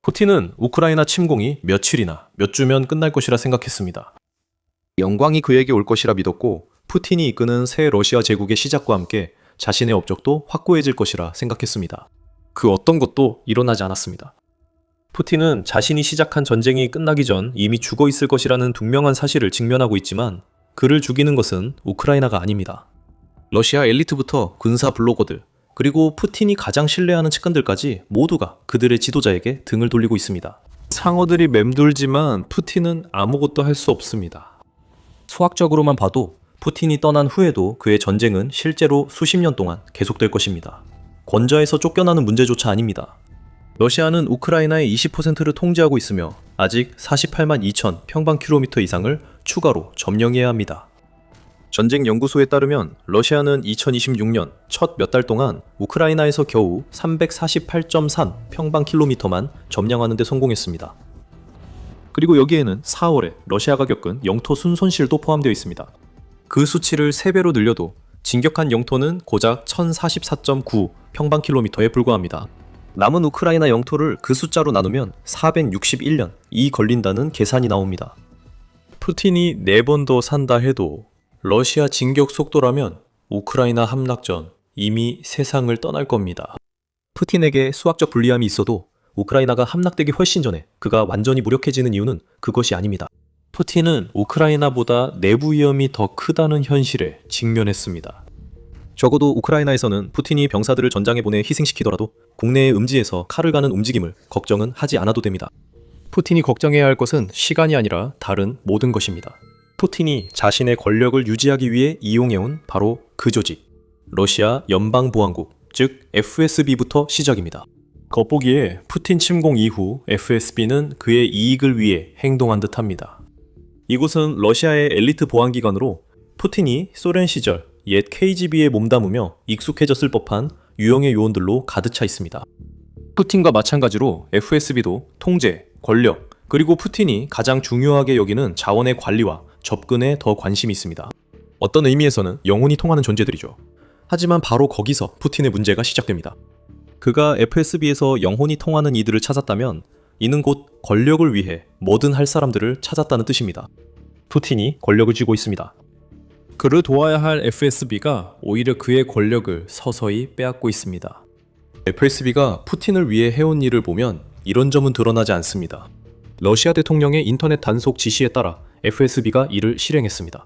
푸틴은 우크라이나 침공이 며칠이나 몇 주면 끝날 것이라 생각했습니다. 영광이 그에게 올 것이라 믿었고 푸틴이 이끄는 새 러시아 제국의 시작과 함께 자신의 업적도 확고해질 것이라 생각했습니다. 그 어떤 것도 일어나지 않았습니다. 푸틴은 자신이 시작한 전쟁이 끝나기 전 이미 죽어 있을 것이라는 분명한 사실을 직면하고 있지만 그를 죽이는 것은 우크라이나가 아닙니다. 러시아 엘리트부터 군사 블로거들, 그리고 푸틴이 가장 신뢰하는 측근들까지 모두가 그들의 지도자에게 등을 돌리고 있습니다. 상어들이 맴돌지만 푸틴은 아무것도 할 수 없습니다. 수학적으로만 봐도 푸틴이 떠난 후에도 그의 전쟁은 실제로 수십 년 동안 계속될 것입니다. 권좌에서 쫓겨나는 문제조차 아닙니다. 러시아는 우크라이나의 20%를 통제하고 있으며 아직 48만 2천 평방킬로미터 이상을 추가로 점령해야 합니다. 전쟁 연구소에 따르면 러시아는 2026년 첫 몇 달 동안 우크라이나에서 겨우 348.3 평방킬로미터만 점령하는 데 성공했습니다. 그리고 여기에는 4월에 러시아가 겪은 영토 순손실도 포함되어 있습니다. 그 수치를 3배로 늘려도 진격한 영토는 고작 1044.9 평방킬로미터에 불과합니다. 남은 우크라이나 영토를 그 숫자로 나누면 461년이 걸린다는 계산이 나옵니다. 푸틴이 4번 더 산다 해도 러시아 진격 속도라면 우크라이나 함락 전 이미 세상을 떠날 겁니다. 푸틴에게 수학적 불리함이 있어도 우크라이나가 함락되기 훨씬 전에 그가 완전히 무력해지는 이유는 그것이 아닙니다. 푸틴은 우크라이나보다 내부 위험이 더 크다는 현실에 직면했습니다. 적어도 우크라이나에서는 푸틴이 병사들을 전장에 보내 희생시키더라도 국내의 음지에서 칼을 가는 움직임을 걱정은 하지 않아도 됩니다. 푸틴이 걱정해야 할 것은 시간이 아니라 다른 모든 것입니다. 푸틴이 자신의 권력을 유지하기 위해 이용해온 바로 그 조직, 러시아 연방보안국, 즉 FSB부터 시작입니다. 겉보기에 푸틴 침공 이후 FSB는 그의 이익을 위해 행동한 듯합니다. 이곳은 러시아의 엘리트 보안기관으로 푸틴이 소련 시절 옛 KGB에 몸담으며 익숙해졌을 법한 유형의 요원들로 가득 차 있습니다. 푸틴과 마찬가지로 FSB도 통제, 권력, 그리고 푸틴이 가장 중요하게 여기는 자원의 관리와 접근에 더 관심이 있습니다. 어떤 의미에서는 영혼이 통하는 존재들이죠. 하지만 바로 거기서 푸틴의 문제가 시작됩니다. 그가 FSB에서 영혼이 통하는 이들을 찾았다면 이는 곧 권력을 위해 뭐든 할 사람들을 찾았다는 뜻입니다. 푸틴이 권력을 쥐고 있습니다. 그를 도와야 할 FSB가 오히려 그의 권력을 서서히 빼앗고 있습니다. FSB가 푸틴을 위해 해온 일을 보면 이런 점은 드러나지 않습니다. 러시아 대통령의 인터넷 단속 지시에 따라 FSB가 이를 실행했습니다.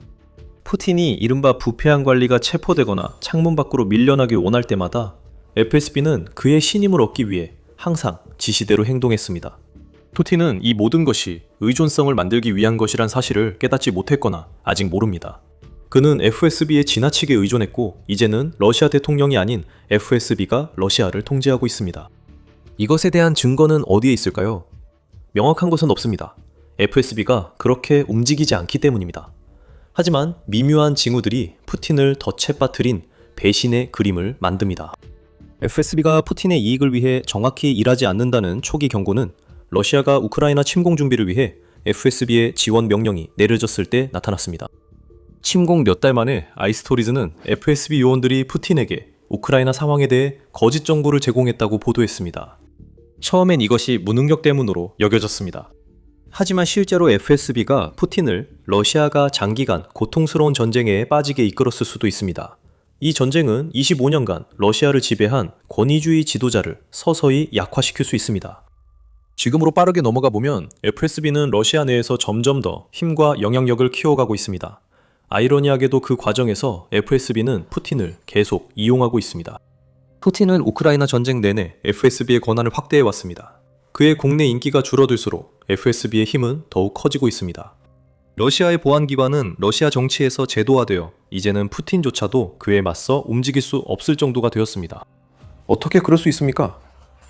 푸틴이 이른바 부패한 관리가 체포되거나 창문 밖으로 밀려나길 원할 때마다 FSB는 그의 신임을 얻기 위해 항상 지시대로 행동했습니다. 푸틴은 이 모든 것이 의존성을 만들기 위한 것이란 사실을 깨닫지 못했거나 아직 모릅니다. 그는 FSB에 지나치게 의존했고 이제는 러시아 대통령이 아닌 FSB가 러시아를 통제하고 있습니다. 이것에 대한 증거는 어디에 있을까요? 명확한 것은 없습니다. FSB가 그렇게 움직이지 않기 때문입니다. 하지만 미묘한 징후들이 푸틴을 덫에 빠뜨린 배신의 그림을 만듭니다. FSB가 푸틴의 이익을 위해 정확히 일하지 않는다는 초기 경고는 러시아가 우크라이나 침공 준비를 위해 FSB의 지원 명령이 내려졌을 때 나타났습니다. 침공 몇 달 만에 아이스토리즈는 FSB 요원들이 푸틴에게 우크라이나 상황에 대해 거짓 정보를 제공했다고 보도했습니다. 처음엔 이것이 무능력 때문으로 여겨졌습니다. 하지만 실제로 FSB가 푸틴을 러시아가 장기간 고통스러운 전쟁에 빠지게 이끌었을 수도 있습니다. 이 전쟁은 25년간 러시아를 지배한 권위주의 지도자를 서서히 약화시킬 수 있습니다. 지금으로 빠르게 넘어가 보면 FSB는 러시아 내에서 점점 더 힘과 영향력을 키워가고 있습니다. 아이러니하게도 그 과정에서 FSB는 푸틴을 계속 이용하고 있습니다. 푸틴은 우크라이나 전쟁 내내 FSB의 권한을 확대해왔습니다. 그의 국내 인기가 줄어들수록 FSB의 힘은 더욱 커지고 있습니다. 러시아의 보안기관은 러시아 정치에서 제도화되어 이제는 푸틴조차도 그에 맞서 움직일 수 없을 정도가 되었습니다. 어떻게 그럴 수 있습니까?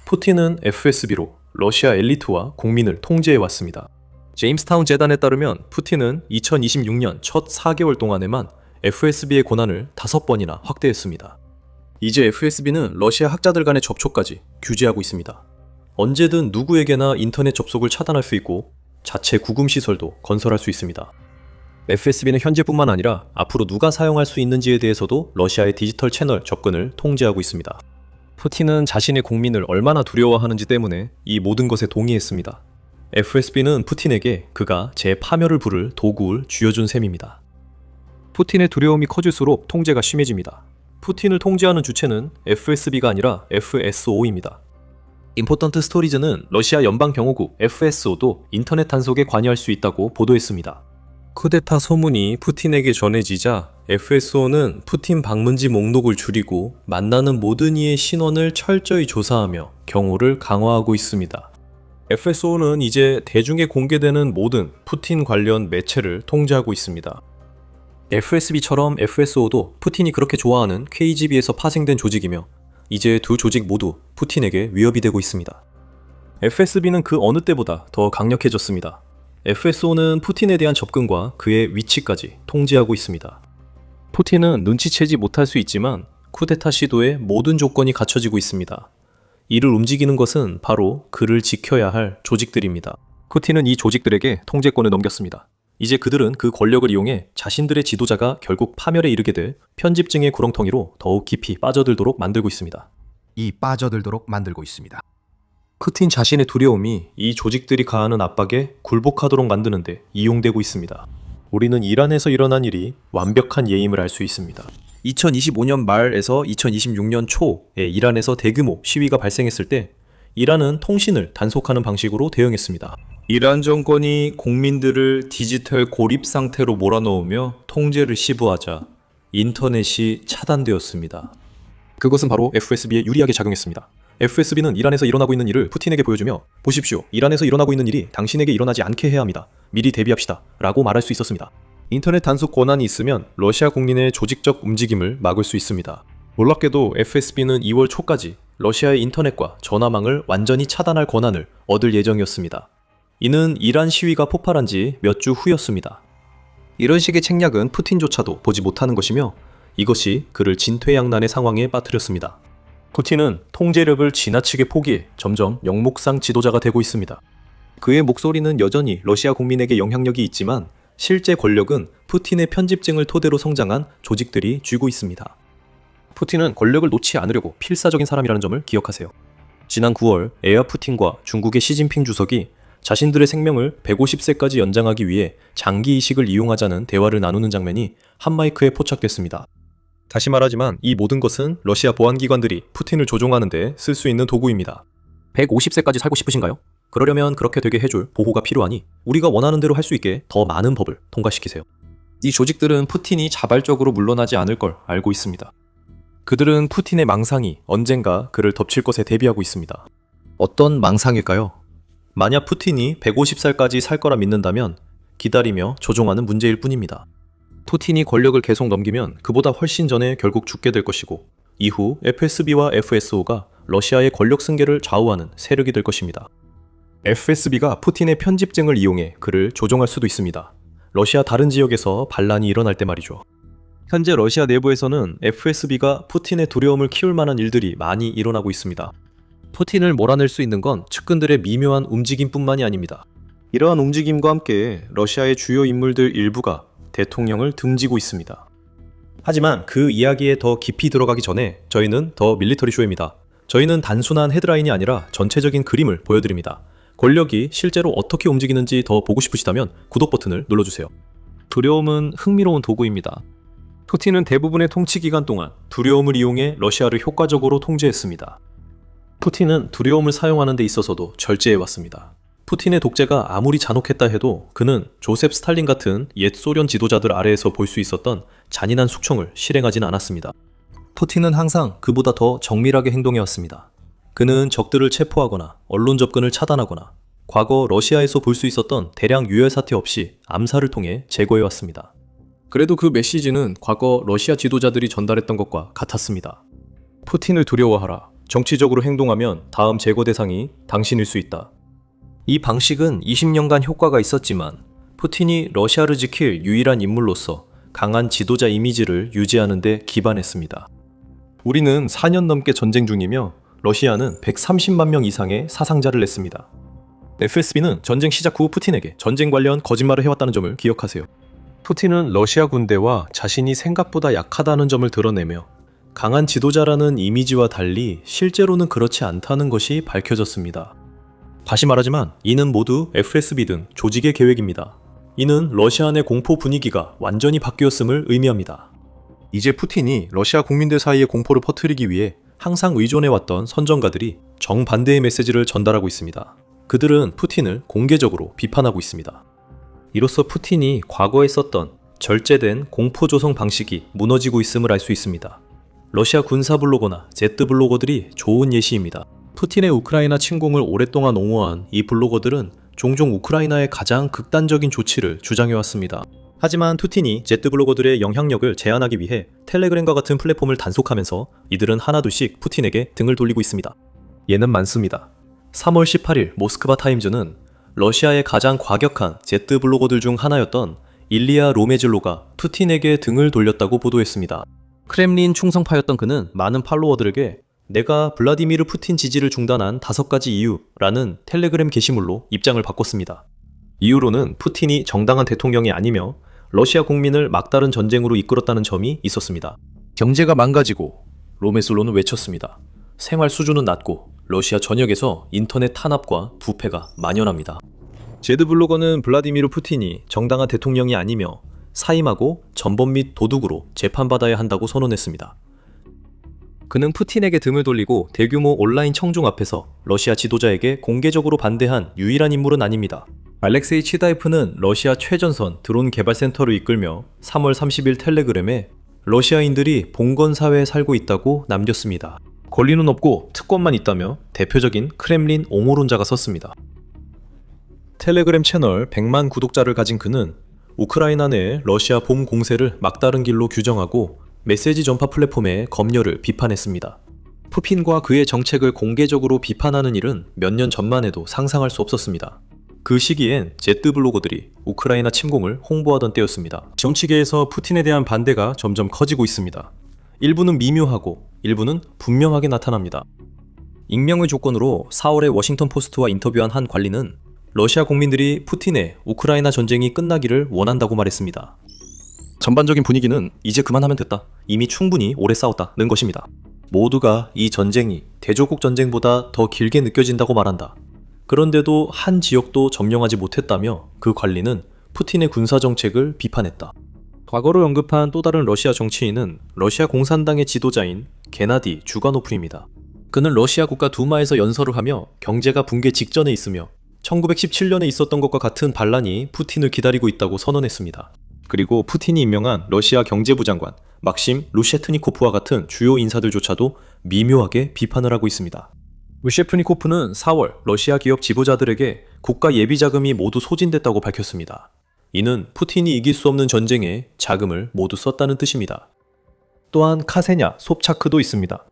푸틴은 FSB로 러시아 엘리트와 국민을 통제해왔습니다. 제임스타운 재단에 따르면 푸틴은 2026년 첫 4개월 동안에만 FSB의 권한을 5번이나 확대했습니다. 이제 FSB는 러시아 학자들 간의 접촉까지 규제하고 있습니다. 언제든 누구에게나 인터넷 접속을 차단할 수 있고 자체 구금시설도 건설할 수 있습니다. FSB는 현재뿐만 아니라 앞으로 누가 사용할 수 있는지에 대해서도 러시아의 디지털 채널 접근을 통제하고 있습니다. 푸틴은 자신의 국민을 얼마나 두려워하는지 때문에 이 모든 것에 동의했습니다. FSB는 푸틴에게 그가 재파멸을 부를 도구를 쥐어준 셈입니다. 푸틴의 두려움이 커질수록 통제가 심해집니다. 푸틴을 통제하는 주체는 FSB가 아니라 FSO입니다. 임포턴트 스토리즈는 러시아 연방경호국 FSO도 인터넷 단속에 관여할 수 있다고 보도했습니다. 쿠데타 소문이 푸틴에게 전해지자 FSO는 푸틴 방문지 목록을 줄이고 만나는 모든 이의 신원을 철저히 조사하며 경호를 강화하고 있습니다. FSO는 이제 대중에 공개되는 모든 푸틴 관련 매체를 통제하고 있습니다. FSB처럼 FSO도 푸틴이 그렇게 좋아하는 KGB에서 파생된 조직이며 이제 두 조직 모두 푸틴에게 위협이 되고 있습니다. FSB는 그 어느 때보다 더 강력해졌습니다. FSO는 푸틴에 대한 접근과 그의 위치까지 통제하고 있습니다. 푸틴은 눈치채지 못할 수 있지만 쿠데타 시도의 모든 조건이 갖춰지고 있습니다. 이를 움직이는 것은 바로 그를 지켜야 할 조직들입니다. 푸틴은 이 조직들에게 통제권을 넘겼습니다. 이제 그들은 그 권력을 이용해 자신들의 지도자가 결국 파멸에 이르게 될 편집증의 구렁텅이로 더욱 깊이 빠져들도록 만들고 있습니다. 빠져들도록 만들고 있습니다. 푸틴 자신의 두려움이 이 조직들이 가하는 압박에 굴복하도록 만드는데 이용되고 있습니다. 우리는 이란에서 일어난 일이 완벽한 예임을 알 수 있습니다. 2025년 말에서 2026년 초에 이란에서 대규모 시위가 발생했을 때 이란은 통신을 단속하는 방식으로 대응했습니다. 이란 정권이 국민들을 디지털 고립 상태로 몰아넣으며 통제를 시부하자 인터넷이 차단되었습니다. 그것은 바로 FSB에 유리하게 작용했습니다. FSB는 이란에서 일어나고 있는 일을 푸틴에게 보여주며 보십시오. 이란에서 일어나고 있는 일이 당신에게 일어나지 않게 해야 합니다. 미리 대비합시다. 라고 말할 수 있었습니다. 인터넷 단속 권한이 있으면 러시아 국민의 조직적 움직임을 막을 수 있습니다. 놀랍게도 FSB는 2월 초까지 러시아의 인터넷과 전화망을 완전히 차단할 권한을 얻을 예정이었습니다. 이는 이란 시위가 폭발한 지 몇 주 후였습니다. 이런 식의 책략은 푸틴조차도 보지 못하는 것이며 이것이 그를 진퇴양난의 상황에 빠뜨렸습니다. 푸틴은 통제력을 지나치게 포기해 점점 영목상 지도자가 되고 있습니다. 그의 목소리는 여전히 러시아 국민에게 영향력이 있지만 실제 권력은 푸틴의 편집증을 토대로 성장한 조직들이 쥐고 있습니다. 푸틴은 권력을 놓지 않으려고 필사적인 사람이라는 점을 기억하세요. 지난 9월 에아 푸틴과 중국의 시진핑 주석이 자신들의 생명을 150세까지 연장하기 위해 장기 이식을 이용하자는 대화를 나누는 장면이 한 마이크에 포착됐습니다. 다시 말하지만 이 모든 것은 러시아 보안기관들이 푸틴을 조종하는 데 쓸 수 있는 도구입니다. 150세까지 살고 싶으신가요? 그러려면 그렇게 되게 해줄 보호가 필요하니 우리가 원하는 대로 할 수 있게 더 많은 법을 통과시키세요. 이 조직들은 푸틴이 자발적으로 물러나지 않을 걸 알고 있습니다. 그들은 푸틴의 망상이 언젠가 그를 덮칠 것에 대비하고 있습니다. 어떤 망상일까요? 만약 푸틴이 150살까지 살 거라 믿는다면 기다리며 조종하는 문제일 뿐입니다. 푸틴이 권력을 계속 넘기면 그보다 훨씬 전에 결국 죽게 될 것이고 이후 FSB와 FSO가 러시아의 권력 승계를 좌우하는 세력이 될 것입니다. FSB가 푸틴의 편집증을 이용해 그를 조종할 수도 있습니다. 러시아 다른 지역에서 반란이 일어날 때 말이죠. 현재 러시아 내부에서는 FSB가 푸틴의 두려움을 키울 만한 일들이 많이 일어나고 있습니다. 푸틴을 몰아낼 수 있는 건 측근들의 미묘한 움직임뿐만이 아닙니다. 이러한 움직임과 함께 러시아의 주요 인물들 일부가 대통령을 등지고 있습니다. 하지만 그 이야기에 더 깊이 들어가기 전에 저희는 더 밀리터리 쇼입니다. 저희는 단순한 헤드라인이 아니라 전체적인 그림을 보여드립니다. 권력이 실제로 어떻게 움직이는지 더 보고 싶으시다면 구독 버튼을 눌러주세요. 두려움은 흥미로운 도구입니다. 푸틴은 대부분의 통치 기간 동안 두려움을 이용해 러시아를 효과적으로 통제했습니다. 푸틴은 두려움을 사용하는 데 있어서도 절제해왔습니다. 푸틴의 독재가 아무리 잔혹했다 해도 그는 조셉 스탈린 같은 옛 소련 지도자들 아래에서 볼 수 있었던 잔인한 숙청을 실행하진 않았습니다. 푸틴은 항상 그보다 더 정밀하게 행동해왔습니다. 그는 적들을 체포하거나 언론 접근을 차단하거나 과거 러시아에서 볼 수 있었던 대량 유혈 사태 없이 암살을 통해 제거해왔습니다. 그래도 그 메시지는 과거 러시아 지도자들이 전달했던 것과 같았습니다. 푸틴을 두려워하라. 정치적으로 행동하면 다음 제거 대상이 당신일 수 있다. 이 방식은 20년간 효과가 있었지만 푸틴이 러시아를 지킬 유일한 인물로서 강한 지도자 이미지를 유지하는 데 기반했습니다. 우리는 4년 넘게 전쟁 중이며 러시아는 130만 명 이상의 사상자를 냈습니다. FSB는 전쟁 시작 후 푸틴에게 전쟁 관련 거짓말을 해왔다는 점을 기억하세요. 푸틴은 러시아 군대와 자신이 생각보다 약하다는 점을 드러내며 강한 지도자라는 이미지와 달리 실제로는 그렇지 않다는 것이 밝혀졌습니다. 다시 말하지만 이는 모두 FSB 등 조직의 계획입니다. 이는 러시아 내 공포 분위기가 완전히 바뀌었음을 의미합니다. 이제 푸틴이 러시아 국민들 사이에 공포를 퍼뜨리기 위해 항상 의존해왔던 선전가들이 정반대의 메시지를 전달하고 있습니다. 그들은 푸틴을 공개적으로 비판하고 있습니다. 이로써 푸틴이 과거에 썼던 절제된 공포 조성 방식이 무너지고 있음을 알 수 있습니다. 러시아 군사 블로거나 Z 블로거들이 좋은 예시입니다. 푸틴의 우크라이나 침공을 오랫동안 옹호한 이 블로거들은 종종 우크라이나의 가장 극단적인 조치를 주장해왔습니다. 하지만 푸틴이 Z 블로거들의 영향력을 제한하기 위해 텔레그램과 같은 플랫폼을 단속하면서 이들은 하나둘씩 푸틴에게 등을 돌리고 있습니다. 예는 많습니다. 3월 18일 모스크바 타임즈는 러시아의 가장 과격한 Z 블로거들 중 하나였던 일리아 로메즐로가 푸틴에게 등을 돌렸다고 보도했습니다. 크렘린 충성파였던 그는 많은 팔로워들에게 내가 블라디미르 푸틴 지지를 중단한 5가지 이유라는 텔레그램 게시물로 입장을 바꿨습니다. 이유로는 푸틴이 정당한 대통령이 아니며 러시아 국민을 막다른 전쟁으로 이끌었다는 점이 있었습니다. 경제가 망가지고 로메슬로는 외쳤습니다. 생활 수준은 낮고 러시아 전역에서 인터넷 탄압과 부패가 만연합니다. 제드 블로거는 블라디미르 푸틴이 정당한 대통령이 아니며 사임하고 전범 및 도둑으로 재판받아야 한다고 선언했습니다. 그는 푸틴에게 등을 돌리고 대규모 온라인 청중 앞에서 러시아 지도자에게 공개적으로 반대한 유일한 인물은 아닙니다. 알렉세이 치다이프는 러시아 최전선 드론 개발센터를 이끌며 3월 30일 텔레그램에 러시아인들이 봉건사회에 살고 있다고 남겼습니다. 권리는 없고 특권만 있다며 대표적인 크렘린 옹호론자가 썼습니다. 텔레그램 채널 100만 구독자를 가진 그는 우크라이나 내 러시아 봄 공세를 막다른 길로 규정하고 메시지 전파 플랫폼의 검열을 비판했습니다. 푸틴과 그의 정책을 공개적으로 비판하는 일은 몇 년 전만 해도 상상할 수 없었습니다. 그 시기엔 Z 블로거들이 우크라이나 침공을 홍보하던 때였습니다. 정치계에서 푸틴에 대한 반대가 점점 커지고 있습니다. 일부는 미묘하고 일부는 분명하게 나타납니다. 익명의 조건으로 4월에 워싱턴 포스트와 인터뷰한 한 관리는 러시아 국민들이 푸틴의 우크라이나 전쟁이 끝나기를 원한다고 말했습니다. 전반적인 분위기는 이제 그만하면 됐다. 이미 충분히 오래 싸웠다는 것입니다. 모두가 이 전쟁이 대조국 전쟁보다 더 길게 느껴진다고 말한다. 그런데도 한 지역도 점령하지 못했다며 그 관리는 푸틴의 군사정책을 비판했다. 과거로 언급한 또 다른 러시아 정치인은 러시아 공산당의 지도자인 게나디 주가노프입니다. 그는 러시아 국가 두마에서 연설을 하며 경제가 붕괴 직전에 있으며 1917년에 있었던 것과 같은 반란이 푸틴을 기다리고 있다고 선언했습니다. 그리고 푸틴이 임명한 러시아 경제부 장관 막심 루셰트니코프와 같은 주요 인사들조차도 미묘하게 비판을 하고 있습니다. 루셰트니코프는 4월 러시아 기업 지도자들에게 국가 예비 자금이 모두 소진됐다고 밝혔습니다. 이는 푸틴이 이길 수 없는 전쟁에 자금을 모두 썼다는 뜻입니다. 또한 카세냐 sob차크도 있습니다.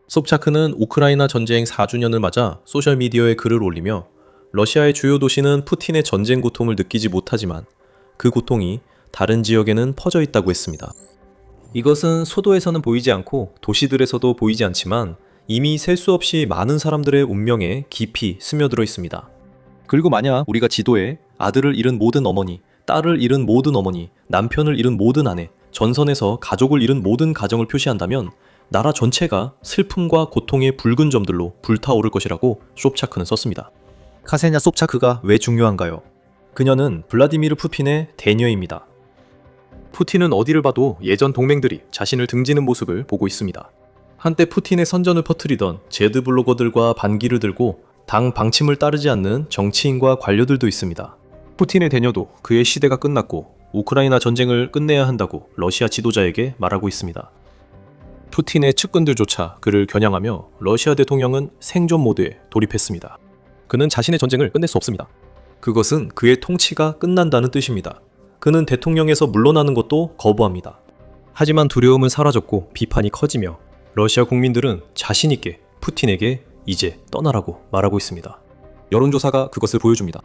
sob차크는 우크라이나 전쟁 4주년을 맞아 소셜미디어에 글을 올리며 러시아의 주요 도시는 푸틴의 전쟁 고통을 느끼지 못하지만 그 고통이 다른 지역에는 퍼져 있다고 했습니다. 이것은 소도에서는 보이지 않고 도시들에서도 보이지 않지만 이미 셀 수 없이 많은 사람들의 운명에 깊이 스며들어 있습니다. 그리고 만약 우리가 지도에 아들을 잃은 모든 어머니, 딸을 잃은 모든 어머니, 남편을 잃은 모든 아내, 전선에서 가족을 잃은 모든 가정을 표시한다면 나라 전체가 슬픔과 고통의 붉은 점들로 불타오를 것이라고 숍차크는 썼습니다. 카세냐 sob차크가 왜 중요한가요? 그녀는 블라디미르 푸틴의 대녀입니다. 푸틴은 어디를 봐도 예전 동맹들이 자신을 등지는 모습을 보고 있습니다. 한때 푸틴의 선전을 퍼뜨리던 제드 블로거들과 반기를 들고 당 방침을 따르지 않는 정치인과 관료들도 있습니다. 푸틴의 대녀도 그의 시대가 끝났고 우크라이나 전쟁을 끝내야 한다고 러시아 지도자에게 말하고 있습니다. 푸틴의 측근들조차 그를 겨냥하며 러시아 대통령은 생존 모드에 돌입했습니다. 그는 자신의 전쟁을 끝낼 수 없습니다. 그것은 그의 통치가 끝난다는 뜻입니다. 그는 대통령에서 물러나는 것도 거부합니다. 하지만 두려움은 사라졌고 비판이 커지며 러시아 국민들은 자신 있게 푸틴에게 이제 떠나라고 말하고 있습니다. 여론조사가 그것을 보여줍니다.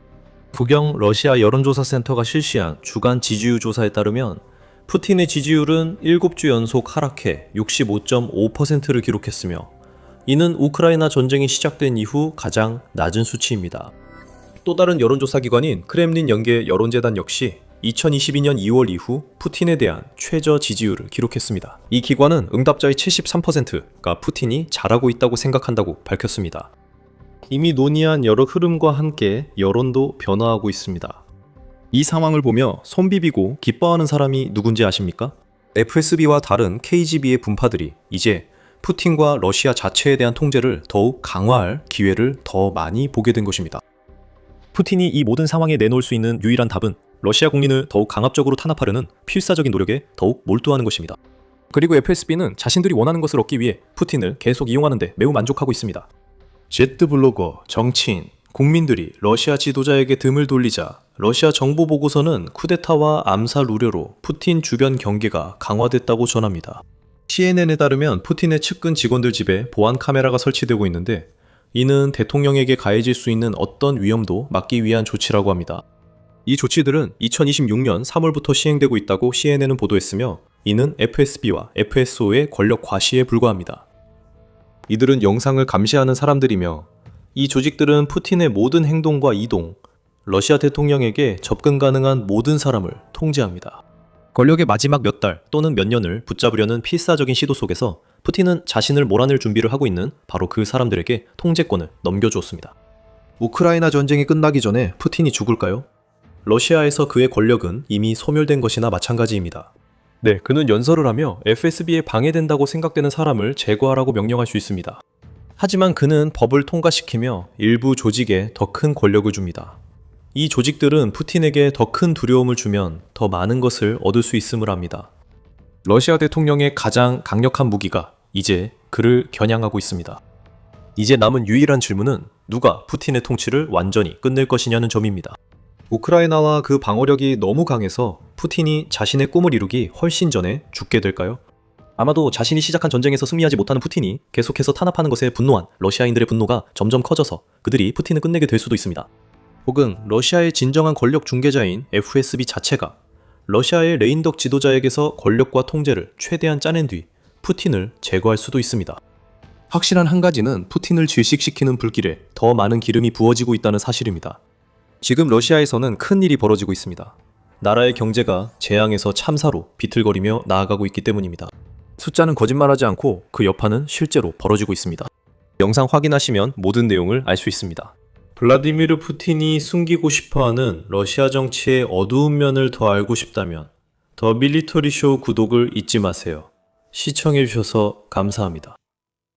북영 러시아 여론조사 센터가 실시한 주간 지지율 조사에 따르면 푸틴의 지지율은 7주 연속 하락해 65.5%를 기록했으며 이는 우크라이나 전쟁이 시작된 이후 가장 낮은 수치입니다. 또 다른 여론조사 기관인 크렘린 연계 여론재단 역시 2022년 2월 이후 푸틴에 대한 최저 지지율을 기록했습니다. 이 기관은 응답자의 73%가 푸틴이 잘하고 있다고 생각한다고 밝혔습니다. 이미 논의한 여러 흐름과 함께 여론도 변화하고 있습니다. 이 상황을 보며 손 비비고 기뻐하는 사람이 누군지 아십니까? FSB와 다른 KGB의 분파들이 이제 푸틴과 러시아 자체에 대한 통제를 더욱 강화할 기회를 더 많이 보게 된 것입니다. 푸틴이 이 모든 상황에 내놓을 수 있는 유일한 답은 러시아 국민을 더욱 강압적으로 탄압하려는 필사적인 노력에 더욱 몰두하는 것입니다. 그리고 FSB는 자신들이 원하는 것을 얻기 위해 푸틴을 계속 이용하는 데 매우 만족하고 있습니다. 제트 블로거, 정치인, 국민들이 러시아 지도자에게 등을 돌리자 러시아 정보 보고서는 쿠데타와 암살 우려로 푸틴 주변 경계가 강화됐다고 전합니다. CNN에 따르면 푸틴의 측근 직원들 집에 보안 카메라가 설치되고 있는데 이는 대통령에게 가해질 수 있는 어떤 위험도 막기 위한 조치라고 합니다. 이 조치들은 2026년 3월부터 시행되고 있다고 CNN은 보도했으며 이는 FSB와 FSO의 권력 과시에 불과합니다. 이들은 영상을 감시하는 사람들이며 이 조직들은 푸틴의 모든 행동과 이동, 러시아 대통령에게 접근 가능한 모든 사람을 통제합니다. 권력의 마지막 몇 달 또는 몇 년을 붙잡으려는 필사적인 시도 속에서 푸틴은 자신을 몰아낼 준비를 하고 있는 바로 그 사람들에게 통제권을 넘겨주었습니다. 우크라이나 전쟁이 끝나기 전에 푸틴이 죽을까요? 러시아에서 그의 권력은 이미 소멸된 것이나 마찬가지입니다. 네, 그는 연설을 하며 FSB에 방해된다고 생각되는 사람을 제거하라고 명령할 수 있습니다. 하지만 그는 법을 통과시키며 일부 조직에 더 큰 권력을 줍니다. 이 조직들은 푸틴에게 더 큰 두려움을 주면 더 많은 것을 얻을 수 있음을 압니다. 러시아 대통령의 가장 강력한 무기가 이제 그를 겨냥하고 있습니다. 이제 남은 유일한 질문은 누가 푸틴의 통치를 완전히 끝낼 것이냐는 점입니다. 우크라이나와 그 방어력이 너무 강해서 푸틴이 자신의 꿈을 이루기 훨씬 전에 죽게 될까요? 아마도 자신이 시작한 전쟁에서 승리하지 못하는 푸틴이 계속해서 탄압하는 것에 분노한 러시아인들의 분노가 점점 커져서 그들이 푸틴을 끝내게 될 수도 있습니다. 혹은 러시아의 진정한 권력 중개자인 FSB 자체가 러시아의 레인덕 지도자에게서 권력과 통제를 최대한 짜낸 뒤 푸틴을 제거할 수도 있습니다. 확실한 한 가지는 푸틴을 질식시키는 불길에 더 많은 기름이 부어지고 있다는 사실입니다. 지금 러시아에서는 큰 일이 벌어지고 있습니다. 나라의 경제가 재앙에서 참사로 비틀거리며 나아가고 있기 때문입니다. 숫자는 거짓말하지 않고 그 여파는 실제로 벌어지고 있습니다. 영상 확인하시면 모든 내용을 알 수 있습니다. 블라디미르 푸틴이 숨기고 싶어하는 러시아 정치의 어두운 면을 더 알고 싶다면 더 밀리터리 쇼 구독을 잊지 마세요. 시청해주셔서 감사합니다.